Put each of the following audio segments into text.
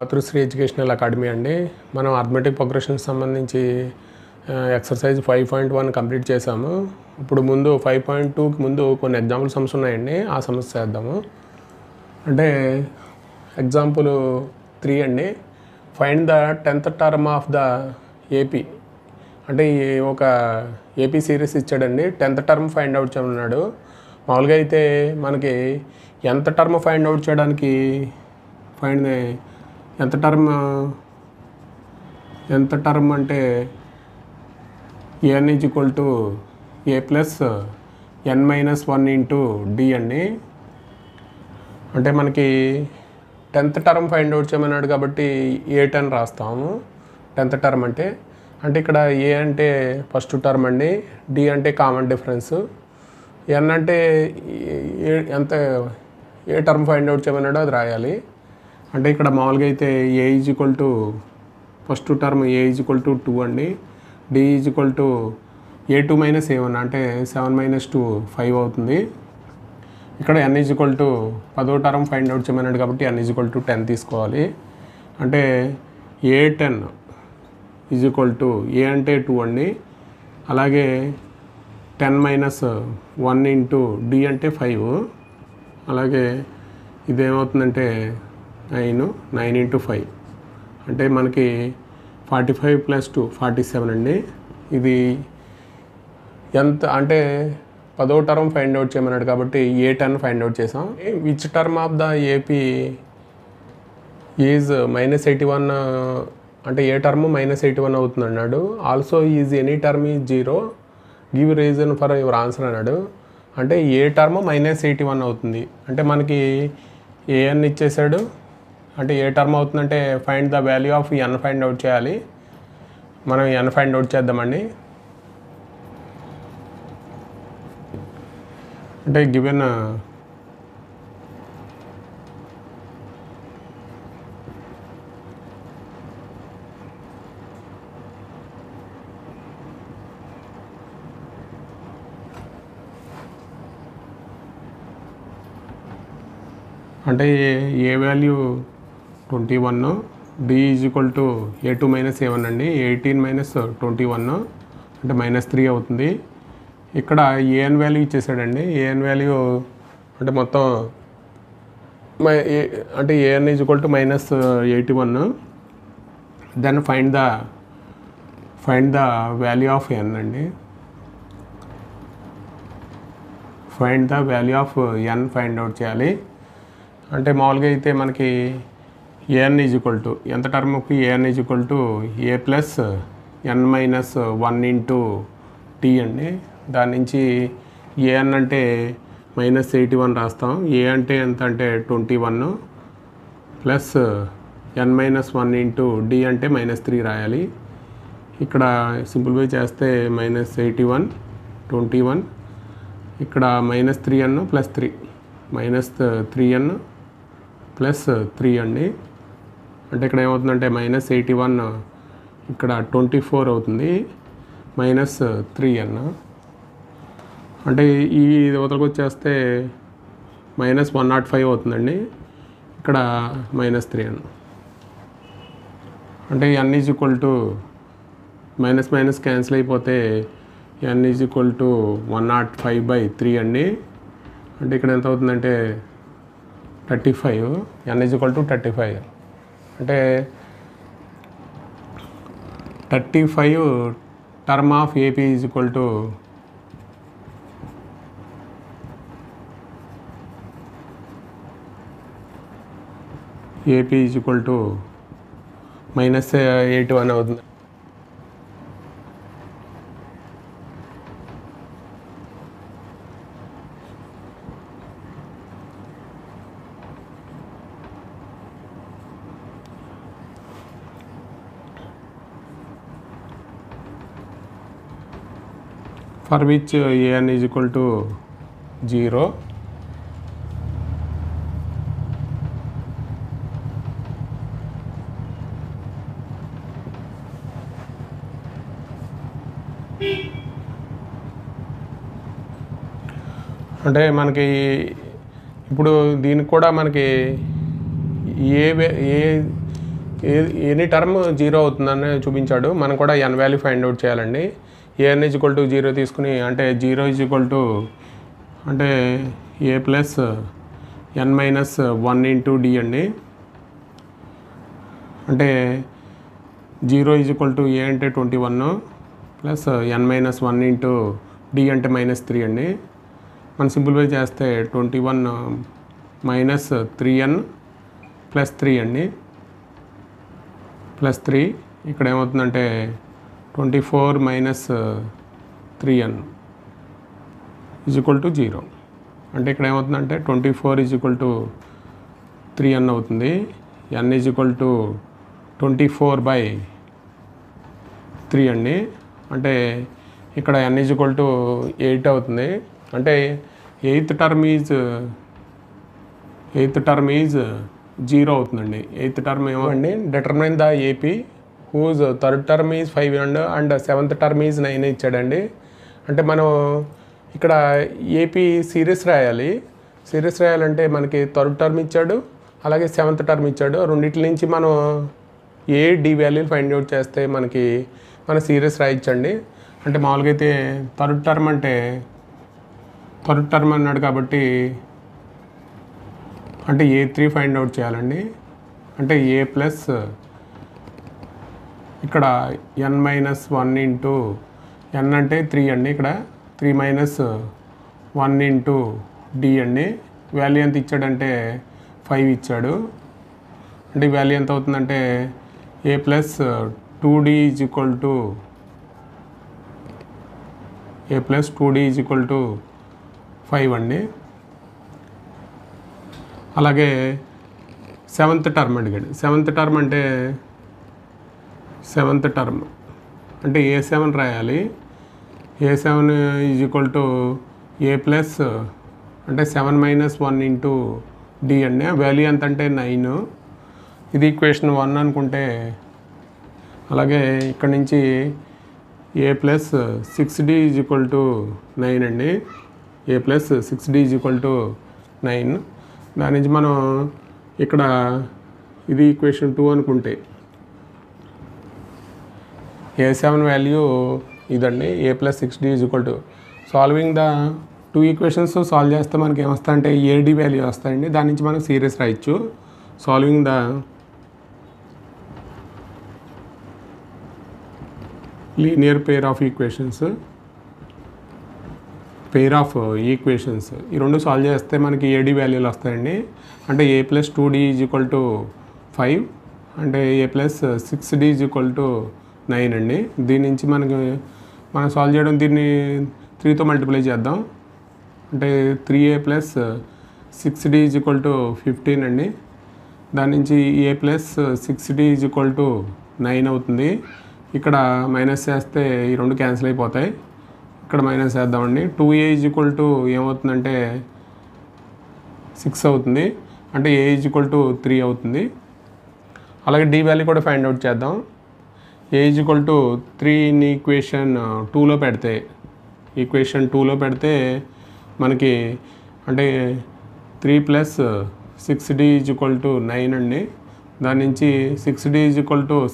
మాతృశ్రీ educational academy అండి. మనం arithmetic progression సంబంధించి ఎక్సర్సైజ్ 5.1 కంప్లీట్ చేసాము. ఇప్పుడు ముందు 5.2కి ముందు కొన్ని ఎగ్జాంపుల్ సమ్స్ ఉన్నాయండి. ఆ సమస్య చేద్దాము. అంటే ఎగ్జాంపుల్ 3 అండి. Find the 10th term of the AP. అంటే ఒక ఏపీ సిరీస్ ఇచ్చాడండి. 10th టర్మ్ ఫైండ్ అవుట్ చేయమన్నాడు. మామూలుగా అయితే మనకి ఎంత టర్మ్ ఫైండ్ అవుట్ చేయడానికి ఎంత టర్మ్ అంటే n equal to a plus n-1 into d అండి. అంటే మనకి 10th టర్మ్ ఫైండ్ అవుట్ చేయమన్నాడు కాబట్టి a10 రాస్తాము. 10th టర్మ్ అంటే ఇక్కడ a అంటే ఫస్ట్ టర్మ్ అండి, d అంటే కామన్ డిఫరెన్స్, n అంటే ఎంత ఏ టర్మ్ ఫైండ్ అవుట్ చేయమన్నాడో అది రాయాలి. అంటే ఇక్కడ మామూలుగా అయితే a is equal to first term a is equal to 2 అండి, d is equal to a2 minus a1 అంటే 7 మైనస్ 2 5 అవుతుంది. ఇక్కడ n ఈజ్ ఈక్వల్ టు 10వ టర్మ్ ఫైండ్ అవుట్ చేయమన్నాడు కాబట్టి n ఈజ్ ఈక్వల్ టు 10 తీసుకోవాలి. అంటే a10 is equal to a అంటే 2 అండి, అలాగే 10 మైనస్ 1 ఇంటూ d అంటే 5, అలాగే ఇదేమవుతుందంటే 9 ఇంటూ 5 అంటే మనకి 45 ప్లస్ 2 47 అండి. ఇది ఎంత అంటే 10వ టర్మ్ ఫైండ్ అవుట్ చేయమన్నాడు కాబట్టి a10 ఫైండ్ అవుట్ చేసాం. Which term of the AP is -81 అంటే ఏ టర్మ్ -81 అవుతుంది అన్నాడు. Also is any term is 0, give reason for your answer అన్నాడు. అంటే ఏ టర్మ్ -81 అవుతుంది అంటే మనకి an ఇచ్చేసాడు. అంటే ఏ టర్మ్ అవుతుందంటే find the value of n find out చేయాలి. మనం n ఫైండ్ అవుట్ చేద్దామండి. అంటే గివెన్ అంటే A value 21, d is equal to a2 minus a1 అండి, 18 మైనస్ 21 అంటే -3 అవుతుంది. ఇక్కడ an వాల్యూ ఇచ్చేసాడండి. an వాల్యూ అంటే మొత్తం అంటే an is equal to -81. Then find the value of n అండి. Find the value of n find out చేయాలి. అంటే మామూలుగా అయితే మనకి an ఈజ్ ఈక్వల్ టు ఎంత టర్మ్కి an is equal to a plus n-1 into t అండి. దాని నుంచి an అంటే -81 రాస్తాం. a అంటే ఎంత అంటే 21 ప్లస్ n-1 ఇంటూ d అంటే -3 రాయాలి. ఇక్కడ సింప్లిఫై చేస్తే -81 21 ఇక్కడ -3n ప్లస్ 3 -3n ప్లస్ 3 అండి. అంటే ఇక్కడ ఏమవుతుందంటే -81 ఇక్కడ 24 అవుతుంది, -3n అంటే ఈ అవతలకు వచ్చేస్తే -105 అవుతుందండి. ఇక్కడ -3n అంటే n is equal to minus cancel అయిపోతే n ఈజ్ ఈక్వల్ టు 105/3 అండి. అంటే ఇక్కడ ఎంత అవుతుందంటే 35, n ఈజ్ ఈక్వల్ టు 35 అంటే 35 term of AP is equal to AP is equal to -81 అవుతుంది. for which an is equal to 0, అంటే మనకి ఇప్పుడు దీనికి కూడా మనకి ఏ ఎనీ టర్మ్ 0 అవుతుందని చూపించాడు. మనం కూడా n వాల్యూ ఫైండ్ అవుట్ చేయాలండి. an = 0 తీసుకుని అంటే 0 = అంటే a plus n minus 1 into d అండి. అంటే 0 = a అంటే 21 plus n minus 1 into d అంటే -3 అండి. మనం సింప్లిఫై చేస్తే 21 మైనస్ 3n ప్లస్ 3 అండి ప్లస్ 3 ఇక్కడ ఏమవుతుందంటే 24 మైనస్ 3n = 0. అంటే ఇక్కడ ఏమవుతుందంటే 24 = 3n అవుతుంది. n = 24/3 అండి. అంటే ఇక్కడ n = 8 అవుతుంది. అంటే ఎయిత్ టర్మ్ ఈజ్ 0 అవుతుందండి. ఎయిత్ టర్మ్ ఏమండి determine the AP whose third term is 5 and seventh term is 9 ఇచ్చాడండి. అంటే మనం ఇక్కడ ఏపీ సిరీస్ రాయాలి. సిరీస్ రాయాలంటే మనకి థర్డ్ టర్మ్ ఇచ్చాడు, అలాగే సెవెంత్ టర్మ్ ఇచ్చాడు. రెండింటి నుంచి మనం ఏ డి వాల్యూలు ఫైండ్ అవుట్ చేస్తే మనకి మన సిరీస్ రాయించండి. అంటే మామూలుగా అయితే థర్డ్ టర్మ్ అన్నాడు కాబట్టి అంటే A3 ఫైండ్ అవుట్ చేయాలండి. అంటే a ప్లస్ ఇక్కడ n-1 ఇంటూ n అంటే 3 అండి. ఇక్కడ 3 మైనస్ 1 ఇంటూ d అండి. వాల్యూ ఎంత ఇచ్చాడంటే 5 ఇచ్చాడు. అంటే వాల్యూ ఎంత అవుతుందంటే a ప్లస్ 2d = 5 అండి. అలాగే సెవెంత్ టర్మ్ అడిగాడు. సెవెంత్ టర్మ్ అంటే A7 రాయాలి. A7 = a ప్లస్ అంటే 7 మైనస్ 1 ఇంటూ d అండి. వాల్యూ ఎంత అంటే 9. ఇది ఈక్వేషన్ 1 అనుకుంటే అలాగే ఇక్కడ నుంచి a ప్లస్ 6d = 9 అండి. a plus 6d = 9. దాని నుంచి మనం ఇక్కడ ఇది ఈక్వేషన్ 2 అనుకుంటే A7 వాల్యూ ఇదండి. a plus 6d = solving the 2 equations solve చేస్తే మనకి ఏమొస్తాయంటే AD వాల్యూ వస్తాయండి. దాని నుంచి మనం సిరీస్ రాయొచ్చు. Solving the linear pair of equations ఈ రెండు సాల్వ్ చేస్తే మనకి AD వాల్యూలు వస్తాయండి. అంటే a ప్లస్ 2d = 5 అంటే a ప్లస్ 6d = 9 అండి. దీని నుంచి మనం సాల్వ్ చేయడం దీన్ని 3తో మల్టిప్లై చేద్దాం. అంటే 3a ప్లస్ 6d = 15 అండి. దాని నుంచి a ప్లస్ 6d = 9 అవుతుంది. ఇక్కడ మైనస్ చేస్తే ఈ రెండు క్యాన్సిల్ అయిపోతాయి. ఇక్కడ మైనస్ చేద్దామండి. 2a = ఏమవుతుందంటే 6 అవుతుంది. అంటే a = 3 అవుతుంది. అలాగే d వాల్యూ కూడా ఫైండ్ అవుట్ చేద్దాం. a = 3 ని ఈక్వేషన్ 2లో పెడితే మనకి అంటే 3 ప్లస్ 6d = 9 అండి. దాని నుంచి 6d =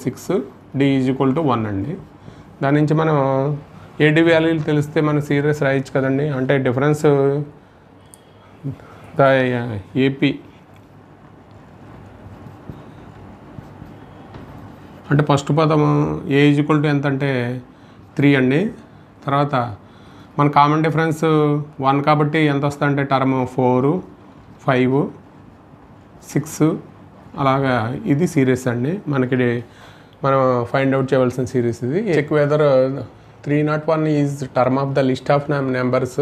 6 d = 1 అండి. దాని నుంచి మనం AD వాల్యూలు తెలిస్తే మన సిరీస్ రాయొచ్చు కదండి. అంటే డిఫరెన్స్ ద ఏపీ అంటే ఫస్ట్ పదము a = ఎంత అంటే 3 అండి. తర్వాత మన కామన్ డిఫరెన్స్ 1 కాబట్టి ఎంత వస్తుందంటే టర్మ్ 4, 5, 6 అలాగా ఇది సిరీస్ అండి. మనకి మనం ఫైండ్ అవుట్ చేయవలసిన సిరీస్ ఇది. Check whether 301 is term of the list of numbers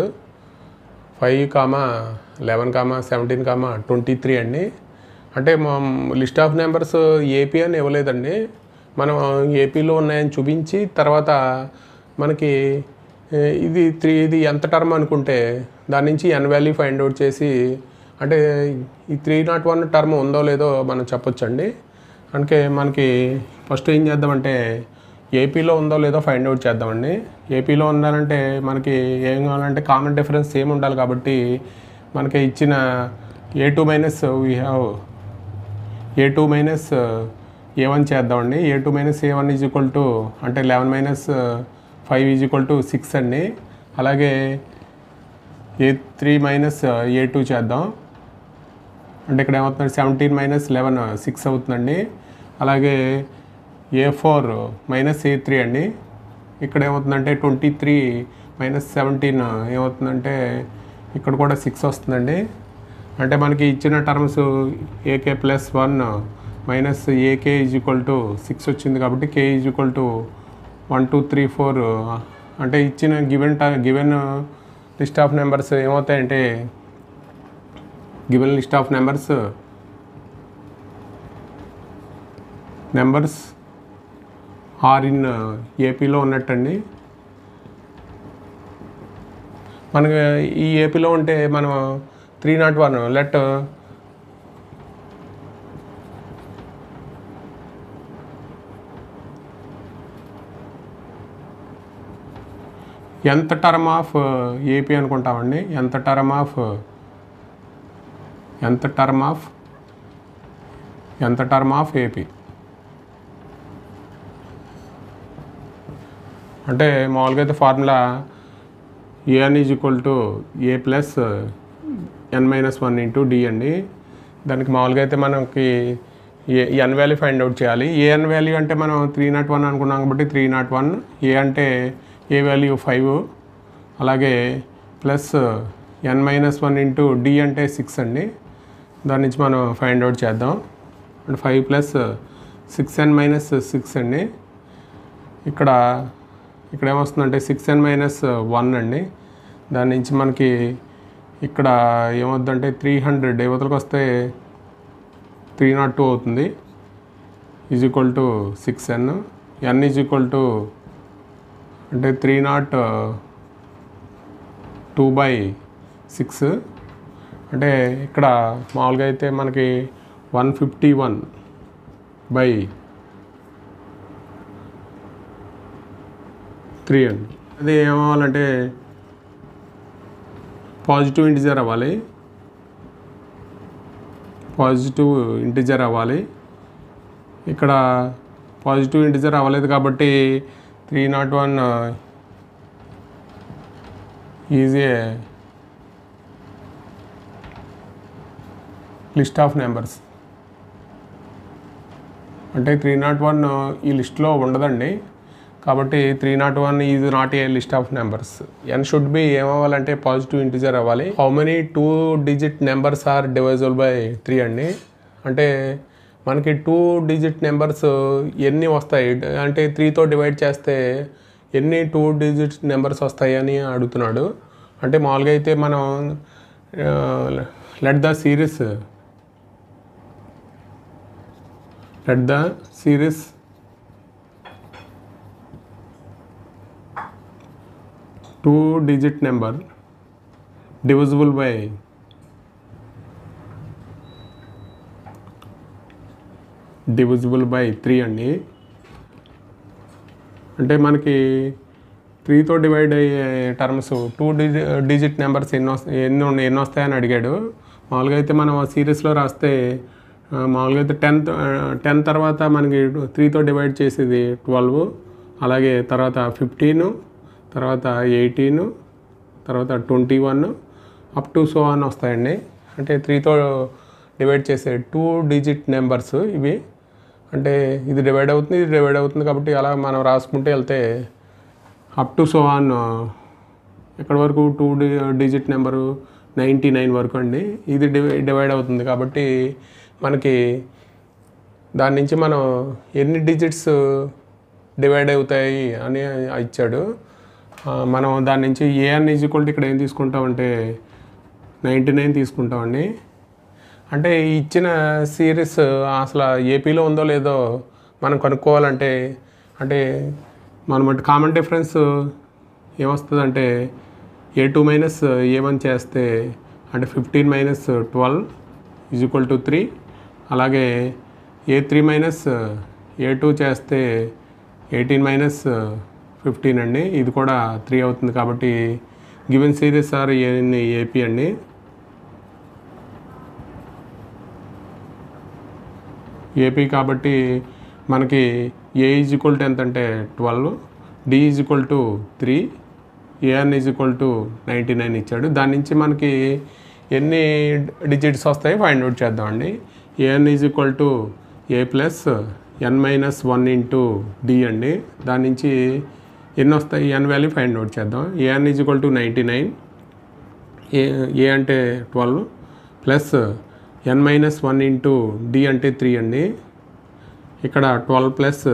5, 11, 17, 23 అండి. అంటే లిస్ట్ ఆఫ్ నెంబర్స్ ఏపీ అని ఇవ్వలేదండి. మనం ఏపీలో ఉన్నాయని చూపించి తర్వాత మనకి ఇది ఎంత టర్మ్ అనుకుంటే దాని నుంచి n వాల్యూ ఫైండ్ అవుట్ చేసి అంటే ఈ 301 టర్మ్ ఉందో లేదో మనం చెప్పొచ్చండి. అందుకే మనకి ఫస్ట్ ఏం చేద్దామంటే ఏపీలో ఉందో లేదో ఫైండ్ అవుట్ చేద్దామండి. ఏపీలో ఉండాలంటే మనకి ఏం కావాలంటే కామన్ డిఫరెన్స్ సేమ్ ఉండాలి కాబట్టి మనకి ఇచ్చిన a2 minus we have a2 minus A1 చేద్దామండి. A2 minus A1 is equal to అంటే 11 మైనస్ 5 ఈజ్ ఈక్వల్ టు 6 అండి. అలాగే A3 మైనస్ A2 చేద్దాం. అంటే ఇక్కడ ఏమవుతుంది 17 మైనస్ 11 6 అవుతుందండి. అలాగే A4 మైనస్ A3 అండి. ఇక్కడ ఏమవుతుందంటే 23 మైనస్ 17 ఏమవుతుందంటే ఇక్కడ కూడా 6 వస్తుందండి. అంటే మనకి ఇచ్చిన terms AK plus 1 minus AK is equal to 6 వచ్చింది కాబట్టి K ఈజ్ ఈక్వల్ టు 1 2 3 4 అంటే ఇచ్చిన గివెన్ లిస్ట్ ఆఫ్ నెంబర్స్ ఏమవుతాయంటే given list of numbers are in ఏపీలో ఉన్నట్టండి. మనకి ఈ ఏపీలో ఉంటే మనం 301 లెట్ ఎంత టర్మ్ ఆఫ్ ఏపీ అనుకుంటామండి. ఎంత టర్మ్ ఆఫ్ ఏపీ అంటే మామూలుగా అయితే formula a n is equal to A plus n-1 into D అండి. దానికి మామూలుగా అయితే మనకి ఎన్ వాల్యూ ఫైండ్ అవుట్ చేయాలి. ఏఎన్ వాల్యూ అంటే మనం 301 అనుకున్నాం కాబట్టి 301, ఏ అంటే ఏ వాల్యూ 5, అలాగే ప్లస్ n-1 ఇంటూ డి అంటే 6 అండి. దాని నుంచి మనం ఫైండ్ అవుట్ చేద్దాం. అంటే 5 ప్లస్ 6n-6 అండి. ఇక్కడ ఏమొస్తుందంటే 6n-1 అండి. దాని నుంచి మనకి ఇక్కడ ఏమవుతుందంటే 300 యువతలకు వస్తే 302 అవుతుంది. Is equal to 6n. n is equal to అంటే 302/6 అంటే ఇక్కడ మామూలుగా అయితే మనకి 151/3 అండి. అది ఏమవ్వాలంటే పాజిటివ్ ఇంటిజర్ అవ్వాలి. ఇక్కడ పాజిటివ్ ఇంటిజర్ అవ్వలేదు కాబట్టి 301 is a list of numbers. అంటే 301 ఈ లిస్ట్లో ఉండదండి. కాబట్టి 301 is not a list of numbers. N should be ఏమవ్వాలంటే పాజిటివ్ ఇంటిజర్ అవ్వాలి. How many 2 digit numbers are divisible by 3 అండి. అంటే మనకి 2 డిజిట్ నెంబర్స్ ఎన్ని వస్తాయి అంటే 3తో డివైడ్ చేస్తే ఎన్ని 2 డిజిట్ నెంబర్స్ వస్తాయి అని అడుగుతున్నాడు. అంటే మామూలుగా అయితే మనం let the series 2 digit number divisible by 3 అండి. అంటే మనకి 3తో డివైడ్ అయ్యే టర్మ్స్ 2 డిజిట్ నెంబర్స్ ఎన్ని వస్తాయని అడిగాడు. మామూలుగా అయితే మనం సిరీస్లో రాస్తే మామూలుగా అయితే 10 తర్వాత మనకి 3తో డివైడ్ చేసేది 12, అలాగే తర్వాత 15, తర్వాత 18, తర్వాత 21 అప్ టు సో అని వస్తాయండి. అంటే 3తో డివైడ్ చేసే 2 డిజిట్ నెంబర్స్ ఇవి. అంటే ఇది డివైడ్ అవుతుంది కాబట్టి అలా మనం రాసుకుంటూ వెళ్తే అప్ టు సో ఆన్ ఎక్కడి వరకు 2 డిజిట్ నెంబరు 99 వరకు అండి. ఇది డివైడ్ అవుతుంది కాబట్టి మనకి దాని నుంచి మనం ఎన్ని డిజిట్స్ డివైడ్ అవుతాయి అని ఇచ్చాడు. మనం దాని నుంచి ఏఎన్ ఈజ్ ఈక్వల్ టు ఇక్కడ ఏం తీసుకుంటామంటే 99 తీసుకుంటామండి. అంటే ఇచ్చిన సిరీస్ అసలు ఏపీలో ఉందో లేదో మనం కనుక్కోవాలంటే అంటే మనం కామన్ డిఫరెన్స్ ఏమొస్తుందంటే A2 మైనస్ A1 చేస్తే అంటే 15 మైనస్ 12 ఈజ్ ఈక్వల్ టు 3, అలాగే A3 మైనస్ A2 చేస్తే 18 మైనస్ 15 అండి. ఇది కూడా 3 అవుతుంది కాబట్టి గివెన్ సిరీస్ ఆర్ ఏపీ అండి. ఏపీ కాబట్టి మనకి ఏ ఈజ్ ఈక్వల్ టు ఎంత అంటే 12, d is equal to 3, a n is equal to 99 ఇచ్చాడు. దాని నుంచి మనకి ఎన్ని డిజిట్స్ వస్తాయో ఫైండ్ అవుట్ చేద్దామండి. A n is equal to A plus n-1 into D అండి. దాని నుంచి ఎన్ని వస్తాయి, ఎన్ వాల్యూ ఫైండ్ అవుట్ చేద్దాం. A n is equal to 99, a అంటే 12 ప్లస్ n-1 ఇంటూ డి అంటే 3 అండి. ఇక్కడ 12 ప్లస్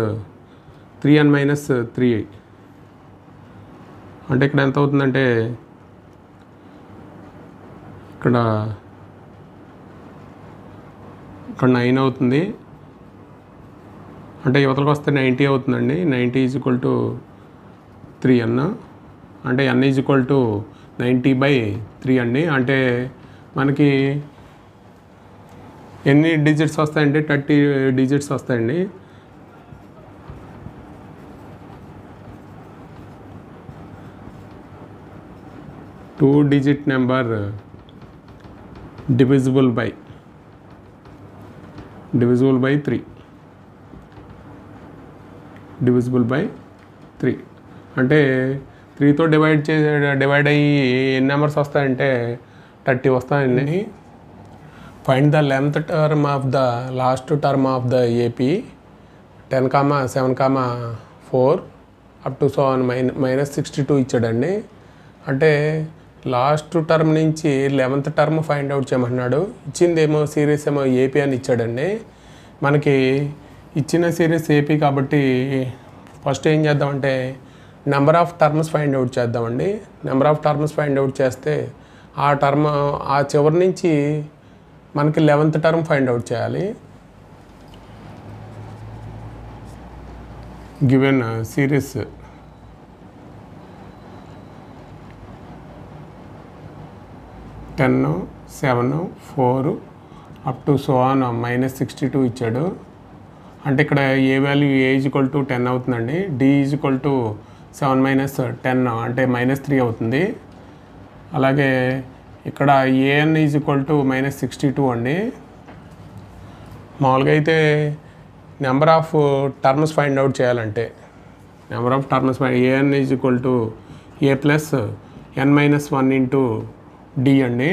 3n-3 అంటే ఇక్కడ ఎంత అవుతుందంటే ఇక్కడ 9 అవుతుంది. అంటే యువతలకు వస్తే 90 అవుతుందండి. 90 ఈజ్ ఈక్వల్ టు 3n అంటే n ఈజ్ ఈక్వల్ టు 90/3 అండి. అంటే మనకి ఎన్ని డిజిట్స్ వస్తాయంటే 30 డిజిట్స్ వస్తాయండి. Two digit number divisible by 3 అంటే 3తో డివైడ్ అయ్యి ఎన్ని నెంబర్స్ వస్తాయంటే 30 వస్తాయండి. Find the length term of the last term of the AP 10, 7, 4 up to so on -62 ఇచ్చాడండి. అంటే లాస్ట్ టర్మ్ నుంచి 11th టర్మ్ ఫైండ్ అవుట్ చేయమన్నాడు. ఇచ్చిందేమో సిరీస్ ఏమో ఏపీ అని ఇచ్చాడండి. మనకి ఇచ్చిన సిరీస్ ఏపీ కాబట్టి ఫస్ట్ ఏం చేద్దామంటే number of terms find out చేద్దామండి. Number of terms find out చేస్తే ఆ చివరి నుంచి మనకి 11th టర్మ్ ఫైండ్ అవుట్ చేయాలి. Given series ten, 7, 4 up to so on -62 ఇచ్చాడు. అంటే ఇక్కడ A value A is equal to 10 అవుతుందండి. డి ఈజ్ ఈక్వల్ టు 7 - 10 అంటే -3 అవుతుంది. అలాగే ఇక్కడ ఏఎన్ ఈజ్ ఈక్వల్ టు -62 అండి. మామూలుగా అయితే number of terms find out చేయాలంటే number of terms A N is equal to A plus n-1 into D అండి.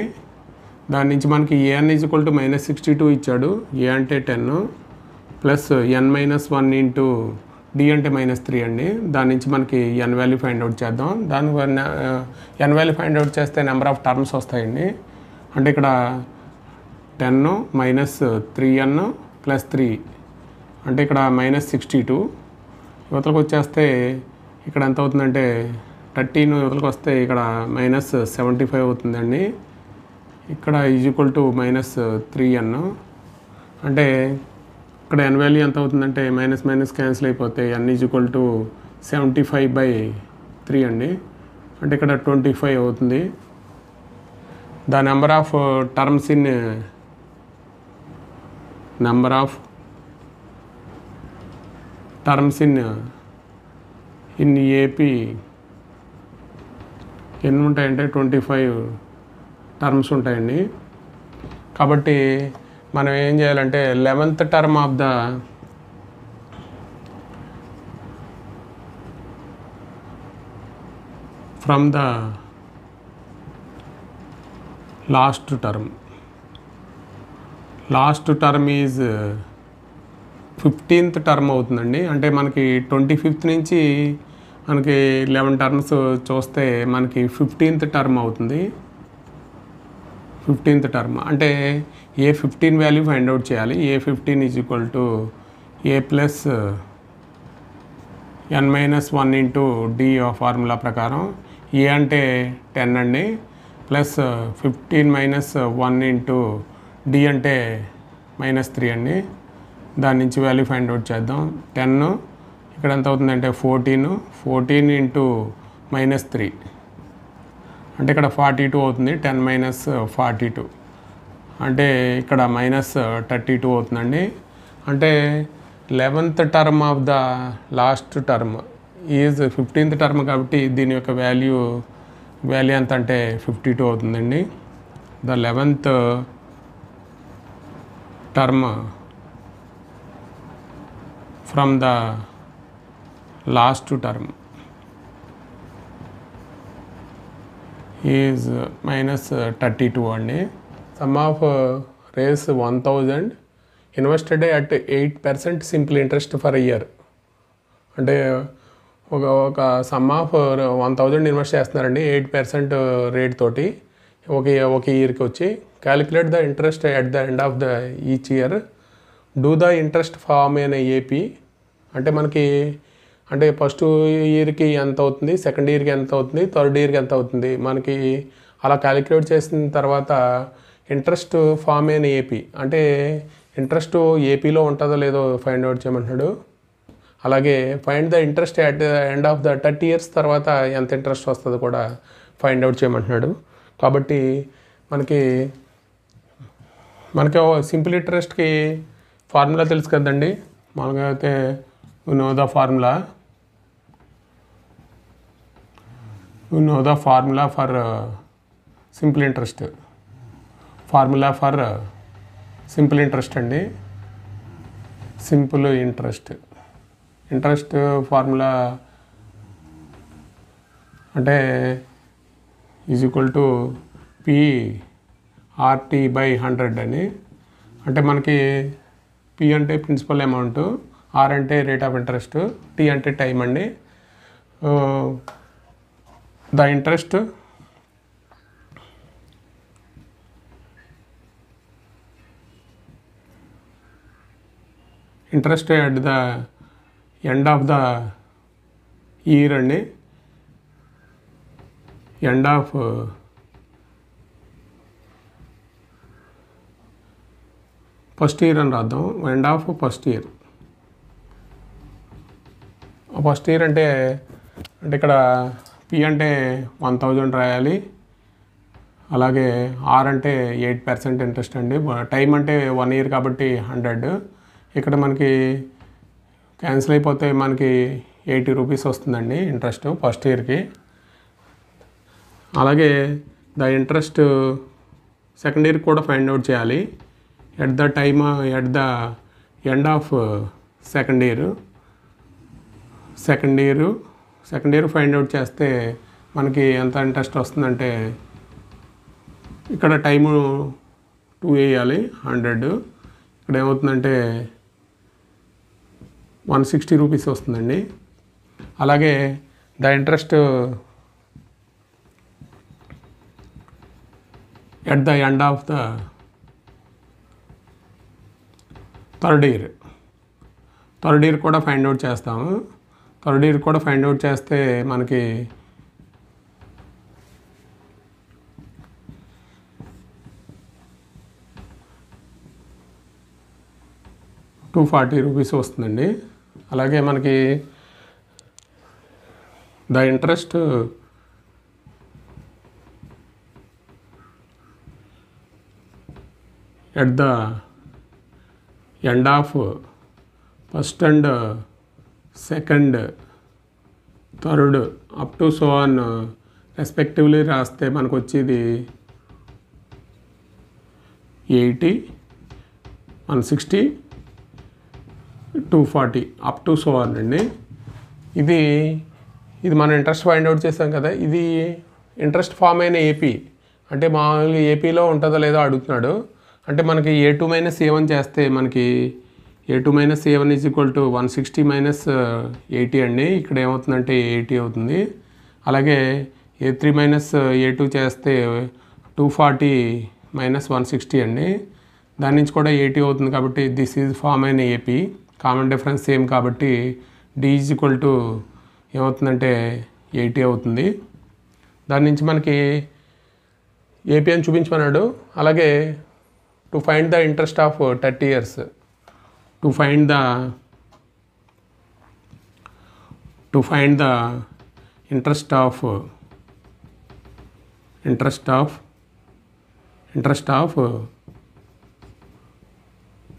దాని నుంచి మనకి ఏఎన్ ఈజ్ ఈక్వల్ టు -62 ఇచ్చాడు. ఏ అంటే 10 ప్లస్ n-1 ఇంటూ డి అంటే -3 అండి. దాని నుంచి మనకి ఎన్ వాల్యూ ఫైండ్ అవుట్ చేద్దాం. దాని ఎన్ వాల్యూ ఫైండ్ అవుట్ చేస్తే నెంబర్ ఆఫ్ టర్మ్స్ వస్తాయండి. అంటే ఇక్కడ 10 - 3n + 3 అంటే ఇక్కడ -62. యువతలకు వచ్చేస్తే ఇక్కడ ఎంత అవుతుందంటే 13 యువతలకు వస్తే ఇక్కడ -75 అవుతుందండి. ఇక్కడ ఈజ్ ఈక్వల్ టు -3n అంటే ఇక్కడ ఎన్ వాల్యూ ఎంత అవుతుందంటే మైనస్ క్యాన్సిల్ అయిపోతే n ఈజ్ ఈక్వల్ టు 75/3 అండి. అంటే ఇక్కడ 25 అవుతుంది. The number of terms in AP ఎన్ని ఉంటాయంటే 25 టర్మ్స్ ఉంటాయండి. కాబట్టి మనం ఏం చేయాలంటే 11th term of the from the last term is 15th term అవుతుందండి. అంటే మనకి 25th నుంచి మనకి 11 టర్మ్స్ చూస్తే మనకి 15th టర్మ్ అవుతుంది. 15th టర్మ్ అంటే ఏ 15 వాల్యూ ఫైండ్ అవుట్ చేయాలి. A 15 is equal to A plus n-1 into d formula ప్రకారం ఏ అంటే 10 అండి ప్లస్ 15 - 1 ఇంటూ డి అంటే -3 అండి. దాని నుంచి వాల్యూ ఫైండ్ అవుట్ చేద్దాం. 10 ఇక్కడ ఎంత అవుతుందంటే 14 ఇంటూ -3 అంటే ఇక్కడ 42 అవుతుంది. 10 - 42 అంటే ఇక్కడ -32 అవుతుందండి. అంటే 11th term of the last term is 15th term కాబట్టి దీని యొక్క వాల్యూ ఎంత అంటే 52 అవుతుందండి. The 11th term from the last term is -32 అండి. Sum of Rs 1000 invested at 8% simple interest for year. అంటే ఒక సమ్ ఆఫ్ 1000 ఇన్వెస్ట్ చేస్తున్నారండి 8% రేట్ తోటి ఒక ఇయర్కి వచ్చి. Calculate the interest at the end of the each year. Do the interest form in AP. అంటే మనకి అంటే ఫస్ట్ ఇయర్కి ఎంత అవుతుంది, సెకండ్ ఇయర్కి ఎంత అవుతుంది, థర్డ్ ఇయర్కి ఎంత అవుతుంది మనకి అలా క్యాలిక్యులేట్ చేసిన తర్వాత ఇంట్రెస్ట్ ఫార్మ్ ఇన్ ఏపీ అంటే ఇంట్రెస్ట్ ఏపీలో ఉంటుందో లేదో ఫైండ్ అవుట్ చేయమంటున్నాడు. అలాగే find the interest at the end of the 30 years తర్వాత ఎంత ఇంట్రెస్ట్ వస్తుందో కూడా ఫైండ్ అవుట్ చేయమంటున్నాడు. కాబట్టి మనకి సింపుల్ ఇంట్రెస్ట్కి ఫార్ములా తెలుసు కదండి. మామూలుగా అయితే know the formula for simple interest. Formula for simple interest అండి. సింపుల్ ఇంట్రెస్ట్ ఫార్ములా అంటే ఈజ్ ఈక్వల్ టు PRT/100 అని. అంటే మనకి P అంటే ప్రిన్సిపల్ అమౌంట్, R అంటే రేట్ ఆఫ్ ఇంట్రెస్ట్, T అంటే టైం అండి. The interest at the end of the year అండి. ఎండ్ ఆఫ్ ఫస్ట్ ఇయర్ అని రాద్దాం. End of first year. First year అంటే ఇక్కడ P అంటే 1000 రాయాలి. అలాగే R అంటే 8% ఇంట్రెస్ట్ అండి. టైం అంటే 1 year కాబట్టి 100. ఇక్కడ మనకి క్యాన్సిల్ అయిపోతే మనకి 80 rupees వస్తుందండి ఇంట్రెస్ట్ ఫస్ట్ ఇయర్కి. అలాగే ద ఇంట్రెస్ట్ సెకండ్ ఇయర్ కూడా ఫైండ్ అవుట్ చేయాలి. At the end of second year find out చేస్తే మనకి ఎంత ఇంట్రెస్ట్ వస్తుందంటే ఇక్కడ టైము 2 వేయాలి 100. ఇక్కడ ఏమవుతుందంటే 160 rupees వస్తుందండి. అలాగే the interest at the end of the third year కూడా ఫైండ్ అవుట్ చేస్తాము. థర్డ్ ఇయర్ కూడా ఫైండ్ అవుట్ చేస్తే మనకి ₹240 వస్తుందండి. అలాగే మనకి the interest at the end of first and second third up to so on respectively రాస్తే మనకు వచ్చేది 80, 160, 240 అప్ టు సో ఆన్ అండి. ఇది మనం ఇంట్రెస్ట్ ఫైండ్ అవుట్ చేసాం కదా. ఇది ఇంట్రెస్ట్ ఫామ్ అయిన ఏపీ అంటే మామూలుగా ఏపీలో ఉంటుందో లేదో అడుగుతున్నాడు. అంటే మనకి A2 - A1 చేస్తే మనకి A2 - A1 is equal to 160 - 80 అండి. ఇక్కడ ఏమవుతుందంటే 80 అవుతుంది. అలాగే A3 - A2 చేస్తే 240 - 160 అండి. దాని నుంచి కూడా 80 అవుతుంది. కాబట్టి దిస్ ఈజ్ ఫామ్ అయిన ఏపీ. కామన్ డిఫరెన్స్ సేమ్ కాబట్టి D ఈజ్ ఈక్వల్ టు ఏమవుతుందంటే 80 అవుతుంది. దాని నుంచి మనకి ఏపీ అని చూపించమన్నాడు. అలాగే to find the interest of 30 years. To find the interest of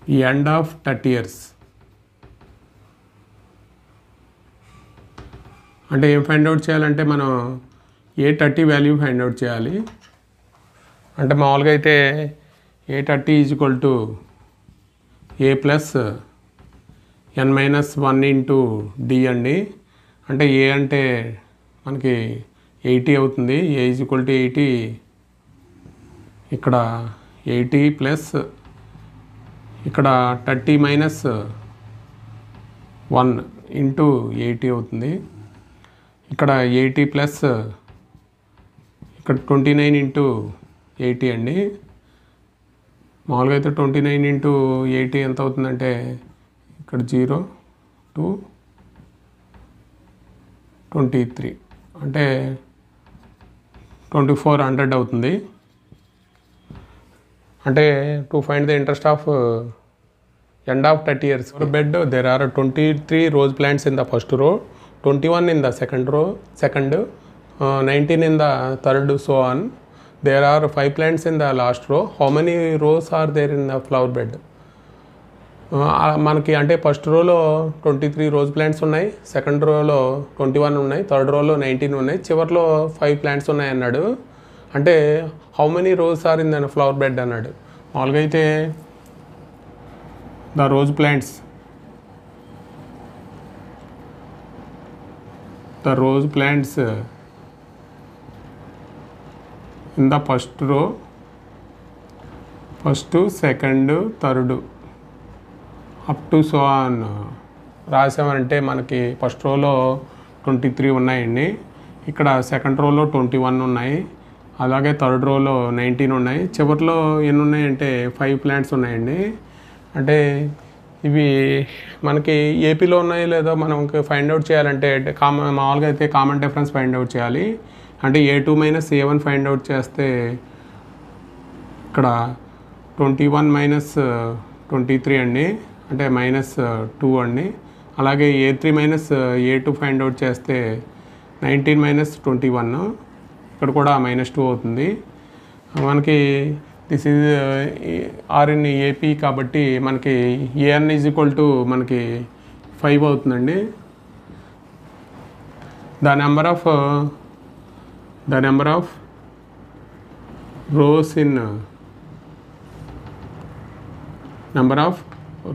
the end of 30 years. అంటే ఏం ఫైండ్ అవుట్ చేయాలంటే మనం A30 వాల్యూ ఫైండ్ అవుట్ చేయాలి. అంటే మామూలుగా అయితే A30 is equal to A+ n-1 into D అండి. అంటే ఏ అంటే మనకి 80 అవుతుంది. ఏ ఈజ్ ఈక్వల్ టు 80, ఇక్కడ 80 ప్లస్ ఇక్కడ 30 మైనస్ 1 ఇంటూ 80 అవుతుంది. ఇక్కడ 80 ప్లస్ ఇక్కడ 29 ఇంటూ 80 అండి. మామూలుగా అయితే 29 ఇంటూ 80 ఎంత అవుతుందంటే ఇక్కడ 0 2 23 అంటే 2400 అవుతుంది. అంటే to find the interest of end of 30 years bed, there are 23 rose plants in the first row, 21 in the second row, 19 in the third, so on. There are 5 plants in the last row. How many rows are there in the flower bed? మనకి అంటే first రోలో 23 rose plants ఉన్నాయి, second రోలో 21 ఉన్నాయి, third రోలో 19 ఉన్నాయి, చివరిలో 5 plants ఉన్నాయి అన్నాడు. అంటే how many rose are in the flower bed అన్నాడు. మామూలుగా అయితే the rose plants in the first row, first, second, third up to so on రాసామంటే మనకి ఫస్ట్ రోలో 23 ఉన్నాయండి, ఇక్కడ సెకండ్ రోలో 21 ఉన్నాయి, అలాగే థర్డ్ రోలో 19 ఉన్నాయి, చివరిలో ఎన్ని ఉన్నాయంటే 5 ప్లాంట్స్ ఉన్నాయండి. అంటే ఇవి మనకి ఏపీలో ఉన్నాయో లేదో మనం ఫైండ్ అవుట్ చేయాలంటే మామూలుగా అయితే కామన్ డిఫరెన్స్ ఫైండ్ అవుట్ చేయాలి. అంటే A2 minus A1 find out చేస్తే ఇక్కడ 21 మైనస్ 23 అండి, అంటే -2 అండి. అలాగే A3 minus A2 find out చేస్తే 19 మైనస్ 21, ఇక్కడ కూడా -2 అవుతుంది. మనకి this is are in AP కాబట్టి మనకి AN ఈజ్ ఈక్వల్ టు మనకి 5 అవుతుందండి. The number of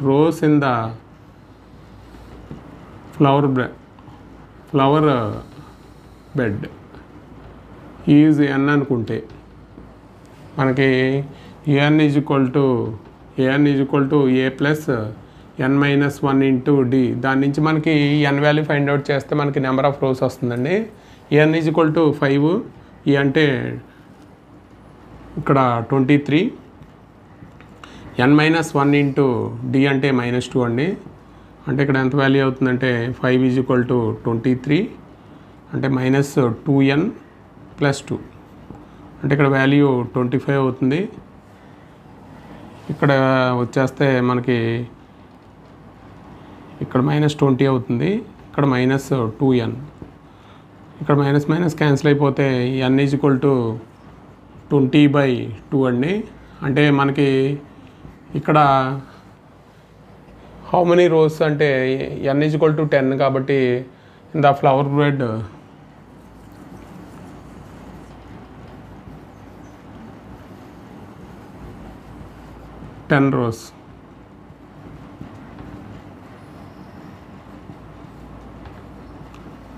rows in the flower bed is n అనుకుంటే మనకి AN is equal to A plus n-1 into d. దాని నుంచి మనకి n వాల్యూ ఫైండ్ అవుట్ చేస్తే మనకి నెంబర్ ఆఫ్ రోస్ వస్తుందండి. AN ఈజ్ ఈక్వల్ టు 5, ఏ అంటే ఇక్కడ 23, n-1 ఇంటూ డి అంటే -2 అండి. అంటే ఇక్కడ ఎంత వాల్యూ అవుతుందంటే 5 ఈజ్ ఈక్వల్ టు 23 అంటే -2n ప్లస్ 2 అంటే ఇక్కడ వాల్యూ 25 అవుతుంది. ఇక్కడ వచ్చేస్తే మనకి ఇక్కడ -20 అవుతుంది, ఇక్కడ -2n, ఇక్కడ మైనస్ క్యాన్సిల్ అయిపోతే n ఈజ్ ఈక్వల్ టు 20/2 అండి. అంటే మనకి ఇక్కడ హౌ మెనీ రోస్ అంటే n ఈజ్ ఈక్వల్ టు 10 కాబట్టి in the flower bed 10 rows.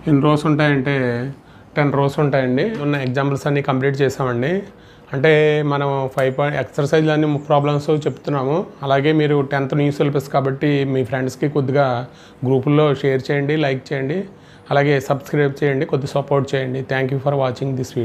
ఎన్ని రోస్ ఉంటాయంటే 10 రోస్ ఉంటాయండి. ఉన్న ఎగ్జాంపుల్స్ అన్నీ కంప్లీట్ చేసామండి. అంటే మనం 5 ఎక్సర్సైజ్లు అన్ని ప్రాబ్లమ్స్ చెప్తున్నాము. అలాగే మీరు 10th న్యూ సిలబస్ కాబట్టి మీ ఫ్రెండ్స్కి కొద్దిగా గ్రూపుల్లో షేర్ చేయండి, లైక్ చేయండి, అలాగే సబ్స్క్రైబ్ చేయండి, కొద్దిగా సపోర్ట్ చేయండి. Thank you for watching this video.